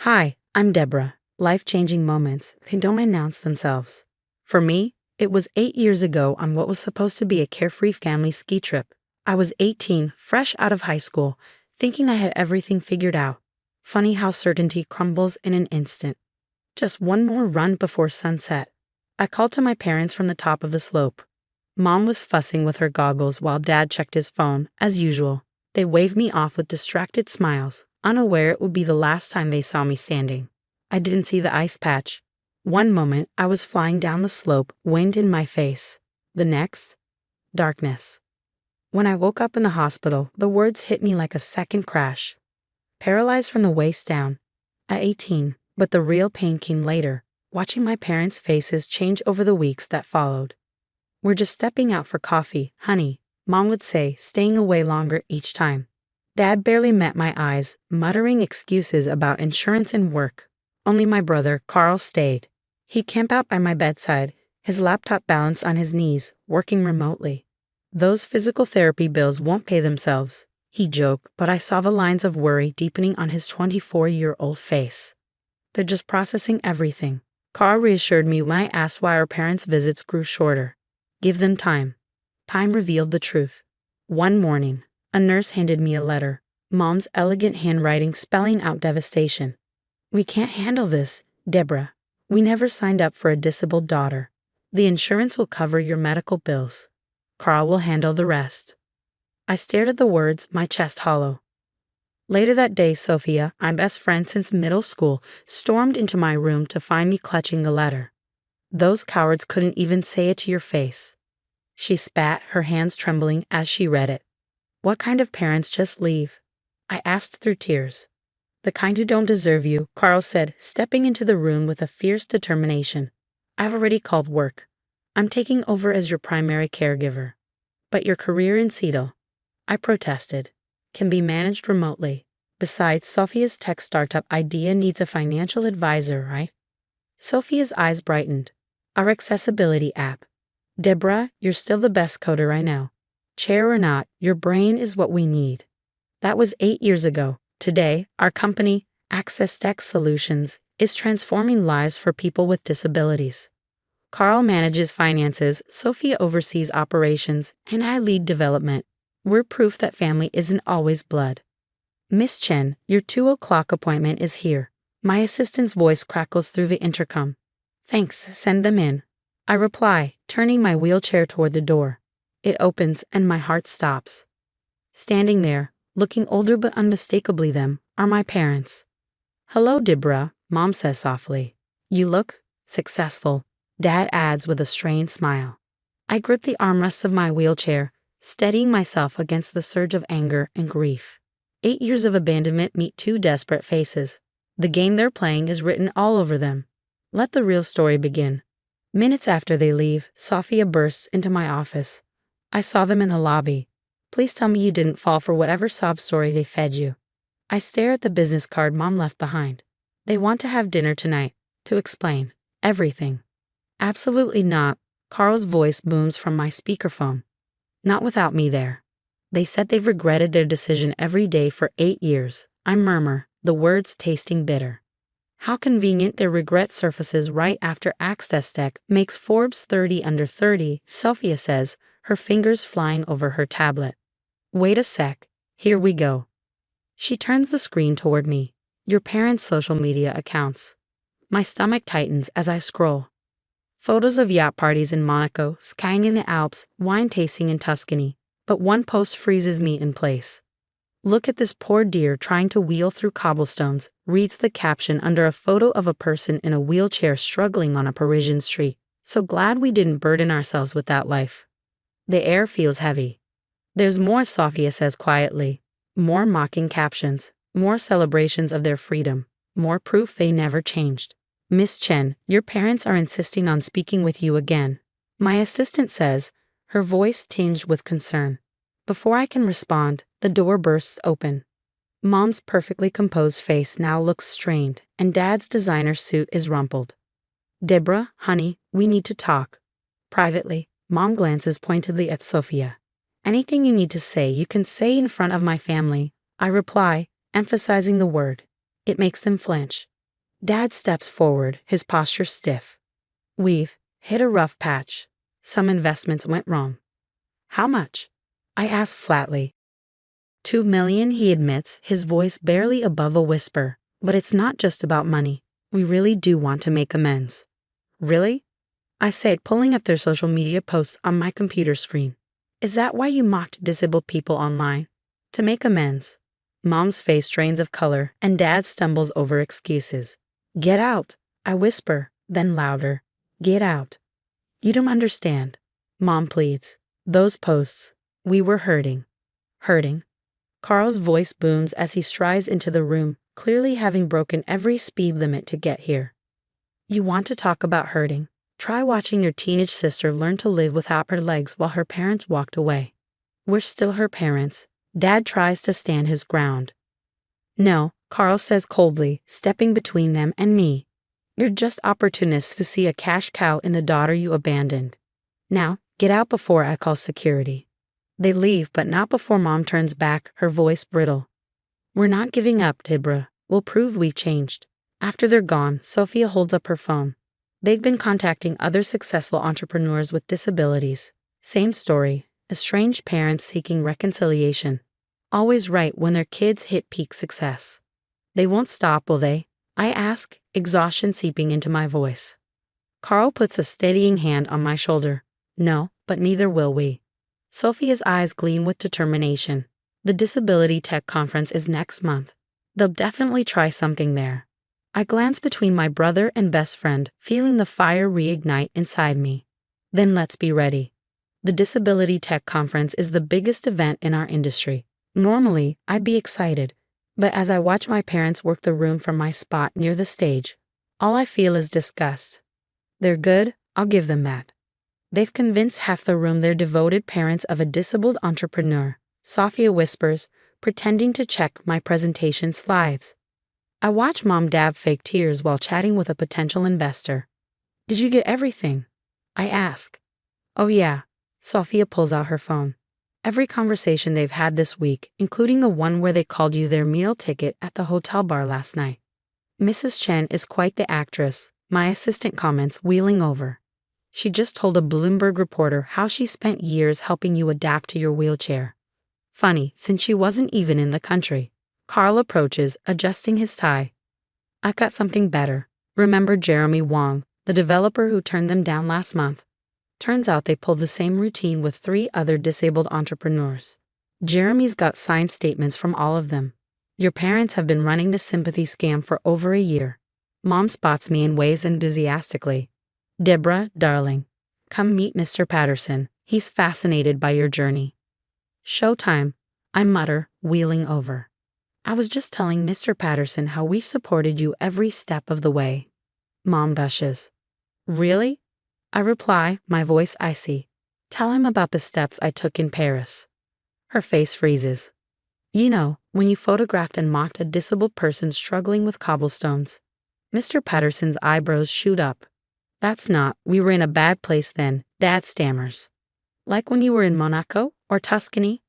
Hi, I'm Deborah. Life-changing moments, they don't announce themselves. For me, it was 8 years ago on what was supposed to be a carefree family ski trip. I was 18, fresh out of high school, thinking I had everything figured out. Funny how certainty crumbles in an instant. Just one more run before sunset. I called to my parents from the top of the slope. Mom was fussing with her goggles while Dad checked his phone, as usual. They waved me off with distracted smiles, unaware it would be the last time they saw me standing. I didn't see the ice patch. One moment, I was flying down the slope, wind in my face. The next, darkness. When I woke up in the hospital, the words hit me like a second crash. Paralyzed from the waist down. At 18, but the real pain came later, watching my parents' faces change over the weeks that followed. "We're just stepping out for coffee, honey," Mom would say, staying away longer each time. Dad barely met my eyes, muttering excuses about insurance and work. Only my brother, Carl, stayed. He'd camp out by my bedside, his laptop balanced on his knees, working remotely. "Those physical therapy bills won't pay themselves," he joked, but I saw the lines of worry deepening on his 24-year-old face. "They're just processing everything," Carl reassured me when I asked why our parents' visits grew shorter. "Give them time." Time revealed the truth. One morning, a nurse handed me a letter, Mom's elegant handwriting spelling out devastation. "We can't handle this, Deborah. We never signed up for a disabled daughter. The insurance will cover your medical bills. Carl will handle the rest." I stared at the words, my chest hollow. Later that day, Sophia, my best friend since middle school, stormed into my room to find me clutching the letter. "Those cowards couldn't even say it to your face." She spat, her hands trembling as she read it. "What kind of parents just leave?" I asked through tears. "The kind who don't deserve you," Carl said, stepping into the room with a fierce determination. "I've already called work. I'm taking over as your primary caregiver. But your career in Seattle," I protested, "can be managed remotely. Besides, Sophia's tech startup idea needs a financial advisor, right?" Sophia's eyes brightened. "Our accessibility app. Deborah, you're still the best coder I know. Chair or not, your brain is what we need." That was 8 years ago. Today, our company, Access Tech Solutions, is transforming lives for people with disabilities. Carl manages finances, Sophia oversees operations, and I lead development. We're proof that family isn't always blood. "Miss Chen, your 2 o'clock appointment is here." My assistant's voice crackles through the intercom. "Thanks, send them in." I reply, turning my wheelchair toward the door. It opens and my heart stops. Standing there, looking older but unmistakably them, are my parents. "Hello, Deborah," Mom says softly. "You look successful," Dad adds with a strained smile. I grip the armrests of my wheelchair, steadying myself against the surge of anger and grief. 8 years of abandonment meet two desperate faces. The game they're playing is written all over them. Let the real story begin. Minutes after they leave, Sophia bursts into my office. "I saw them in the lobby. Please tell me you didn't fall for whatever sob story they fed you." I stare at the business card Mom left behind. "They want to have dinner tonight, to explain everything." "Absolutely not," Carl's voice booms from my speakerphone. "Not without me there. They said they've regretted their decision every day for 8 years. I murmur, the words tasting bitter. How convenient their regret surfaces right after Access Tech makes Forbes 30 under 30, Sophia says, her fingers flying over her tablet. "Wait a sec. Here we go." She turns the screen toward me. "Your parents' social media accounts." My stomach tightens as I scroll. Photos of yacht parties in Monaco, skiing in the Alps, wine tasting in Tuscany. But one post freezes me in place. "Look at this poor deer trying to wheel through cobblestones," reads the caption under a photo of a person in a wheelchair struggling on a Parisian street. So glad we didn't burden ourselves with that life. The air feels heavy. "There's more," Sophia says quietly. More mocking captions, more celebrations of their freedom, more proof they never changed. "Miss Chen, your parents are insisting on speaking with you again," my assistant says, her voice tinged with concern. Before I can respond, the door bursts open. Mom's perfectly composed face now looks strained, and Dad's designer suit is rumpled. "Deborah, honey, we need to talk." Privately, Mom glances pointedly at Sophia. "Anything you need to say, you can say in front of my family," I reply, emphasizing the word. It makes them flinch. Dad steps forward, his posture stiff. We've hit a rough patch. Some investments went wrong. How much? I ask flatly. 2 million, he admits, his voice barely above a whisper. But it's not just about money. We really do want to make amends. Really? I say, pulling up their social media posts on my computer screen. Is that why you mocked disabled people online? To make amends. Mom's face drains of color, and Dad stumbles over excuses. Get out, I whisper, then louder. Get out. You don't understand. Mom pleads. Those posts. We were hurting. Hurting? Carl's voice booms as he strides into the room, clearly having broken every speed limit to get here. You want to talk about hurting? Try watching your teenage sister learn to live without her legs while her parents walked away. We're still her parents. Dad tries to stand his ground. No, Carl says coldly, stepping between them and me. You're just opportunists who see a cash cow in the daughter you abandoned. Now, get out before I call security. They leave, but not before Mom turns back, her voice brittle. We're not giving up, Deborah. We'll prove we've changed. After they're gone, Sophia holds up her phone. They've been contacting other successful entrepreneurs with disabilities. Same story, estranged parents seeking reconciliation. Always right when their kids hit peak success. They won't stop, will they? I ask, exhaustion seeping into my voice. Carl puts a steadying hand on my shoulder. No, but neither will we. Sophia's eyes gleam with determination. The Disability Tech Conference is next month. They'll definitely try something there. I glance between my brother and best friend, feeling the fire reignite inside me. Then let's be ready. The Disability Tech Conference is the biggest event in our industry. Normally, I'd be excited, but as I watch my parents work the room from my spot near the stage, all I feel is disgust. They're good, I'll give them that. They've convinced half the room they're devoted parents of a disabled entrepreneur, Sophia whispers, pretending to check my presentation slides. I watch Mom dab fake tears while chatting with a potential investor. Did you get everything? I ask. Oh yeah, Sophia pulls out her phone. Every conversation they've had this week, including the one where they called you their meal ticket at the hotel bar last night. Mrs. Chen is quite the actress, my assistant comments, wheeling over. She just told a Bloomberg reporter how she spent years helping you adapt to your wheelchair. Funny, since she wasn't even in the country. Carl approaches, adjusting his tie. I got something better. Remember Jeremy Wong, the developer who turned them down last month? Turns out they pulled the same routine with 3 other disabled entrepreneurs. Jeremy's got signed statements from all of them. Your parents have been running the sympathy scam for over a year. Mom spots me and waves enthusiastically. Deborah, darling, come meet Mr. Patterson. He's fascinated by your journey. Showtime, I mutter, wheeling over. I was just telling Mr. Patterson how we've supported you every step of the way. Mom gushes. Really? I reply, my voice icy. Tell him about the steps I took in Paris. Her face freezes. You know, when you photographed and mocked a disabled person struggling with cobblestones. Mr. Patterson's eyebrows shoot up. That's not, we were in a bad place then, Dad stammers. Like when you were in Monaco or Tuscany?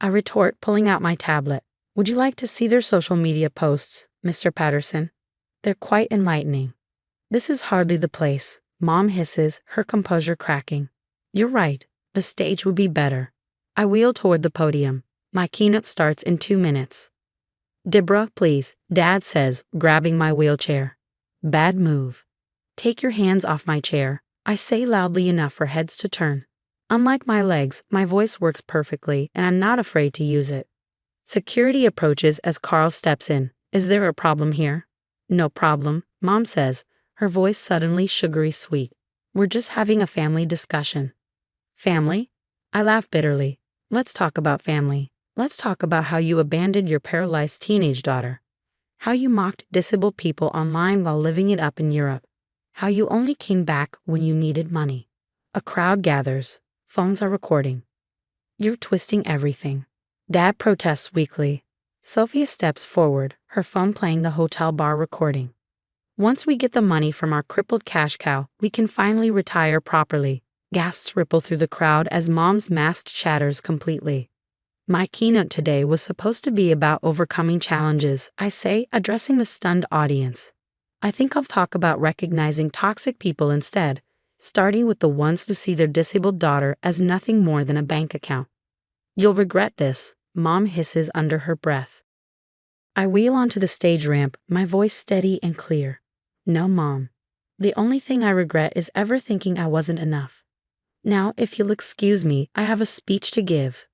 I retort, pulling out my tablet. Would you like to see their social media posts, Mr. Patterson? They're quite enlightening. This is hardly the place, Mom hisses, her composure cracking. You're right, the stage would be better. I wheel toward the podium. My keynote starts in 2 minutes. Deborah, please, Dad says, grabbing my wheelchair. Bad move. Take your hands off my chair, I say loudly enough for heads to turn. Unlike my legs, my voice works perfectly and I'm not afraid to use it. Security approaches as Carl steps in. Is there a problem here? No problem, Mom says, her voice suddenly sugary sweet. We're just having a family discussion. Family? I laugh bitterly. Let's talk about family. Let's talk about how you abandoned your paralyzed teenage daughter. How you mocked disabled people online while living it up in Europe. How you only came back when you needed money. A crowd gathers. Phones are recording. You're twisting everything. Dad protests weakly. Sophia steps forward, her phone playing the hotel bar recording. Once we get the money from our crippled cash cow, we can finally retire properly. Gasps ripple through the crowd as Mom's mask shatters completely. My keynote today was supposed to be about overcoming challenges, I say, addressing the stunned audience. I think I'll talk about recognizing toxic people instead, starting with the ones who see their disabled daughter as nothing more than a bank account. You'll regret this, Mom hisses under her breath. I wheel onto the stage ramp, my voice steady and clear. No, Mom. The only thing I regret is ever thinking I wasn't enough. Now, if you'll excuse me, I have a speech to give.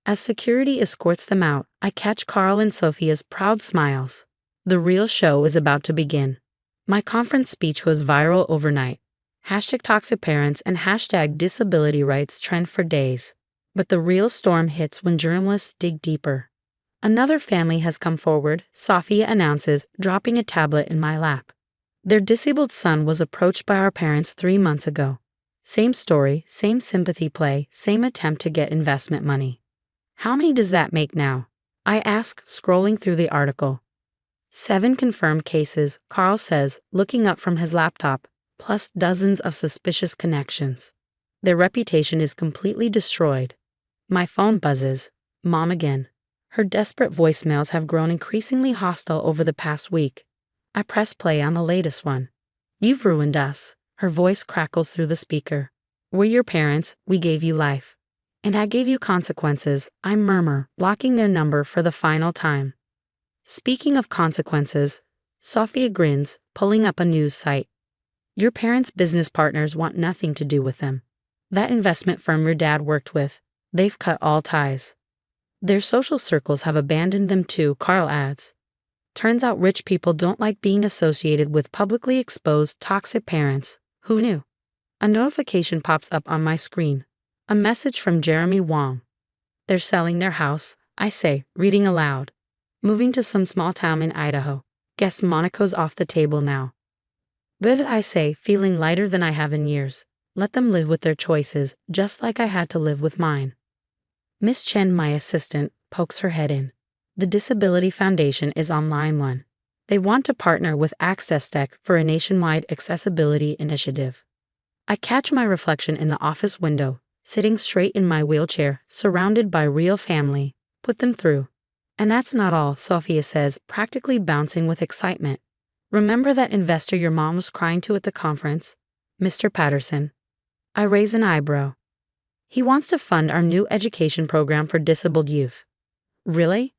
As security escorts them out, I catch Carl and Sophia's proud smiles. The real show is about to begin. My conference speech goes viral overnight. #ToxicParents and #disability rights trend for days. But the real storm hits when journalists dig deeper. Another family has come forward, Sophia announces, dropping a tablet in my lap. Their disabled son was approached by our parents 3 months ago. Same story, same sympathy play, same attempt to get investment money. How many does that make now? I ask, scrolling through the article. 7 confirmed cases, Carl says, looking up from his laptop, plus dozens of suspicious connections. Their reputation is completely destroyed. My phone buzzes. Mom again. Her desperate voicemails have grown increasingly hostile over the past week. I press play on the latest one. You've ruined us. Her voice crackles through the speaker. We're your parents, we gave you life. And I gave you consequences, I murmur, blocking their number for the final time. Speaking of consequences, Sophia grins, pulling up a news site. Your parents' business partners want nothing to do with them. That investment firm your dad worked with, they've cut all ties. Their social circles have abandoned them too, Carl adds. Turns out rich people don't like being associated with publicly exposed toxic parents. Who knew? A notification pops up on my screen. A message from Jeremy Wong. They're selling their house, I say, reading aloud. Moving to some small town in Idaho. Guess Monaco's off the table now. Good, I say, feeling lighter than I have in years. Let them live with their choices, just like I had to live with mine. Miss Chen, my assistant, pokes her head in. The Disability Foundation is on line 1. They want to partner with Access Tech for a nationwide accessibility initiative. I catch my reflection in the office window, sitting straight in my wheelchair, surrounded by real family. Put them through. And that's not all, Sophia says, practically bouncing with excitement. Remember that investor your mom was crying to at the conference? Mr. Patterson. I raise an eyebrow. He wants to fund our new education program for disabled youth. Really?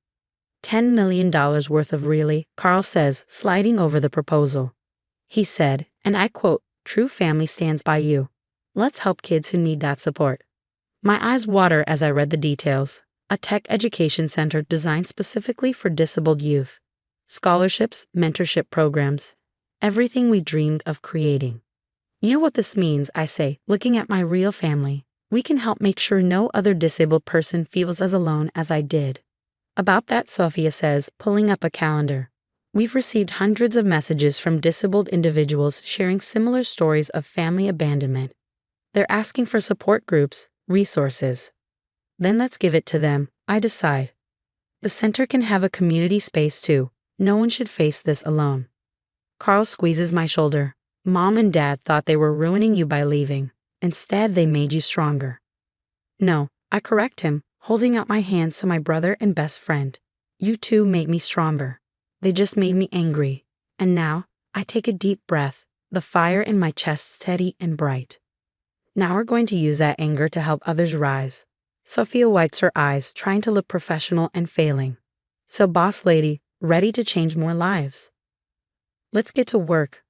$10 million worth of really, Carl says, sliding over the proposal. He said, and I quote, "True family stands by you. Let's help kids who need that support." My eyes water as I read the details. A tech education center designed specifically for disabled youth. Scholarships, mentorship programs, everything we dreamed of creating. You know what this means, I say, looking at my real family. We can help make sure no other disabled person feels as alone as I did. About that, Sophia says, pulling up a calendar. We've received hundreds of messages from disabled individuals sharing similar stories of family abandonment. They're asking for support groups, resources. Then let's give it to them, I decide. The center can have a community space too. No one should face this alone. Carl squeezes my shoulder. Mom and Dad thought they were ruining you by leaving. Instead, they made you stronger. No, I correct him, holding out my hands to my brother and best friend. You two made me stronger. They just made me angry. And now, I take a deep breath, the fire in my chest steady and bright. Now we're going to use that anger to help others rise. Sophia wipes her eyes, trying to look professional and failing. So, boss lady, ready to change more lives? Let's get to work,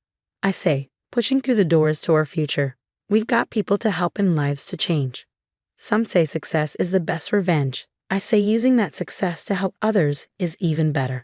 I say, pushing through the doors to our future. We've got people to help and lives to change. Some say success is the best revenge. I say using that success to help others is even better.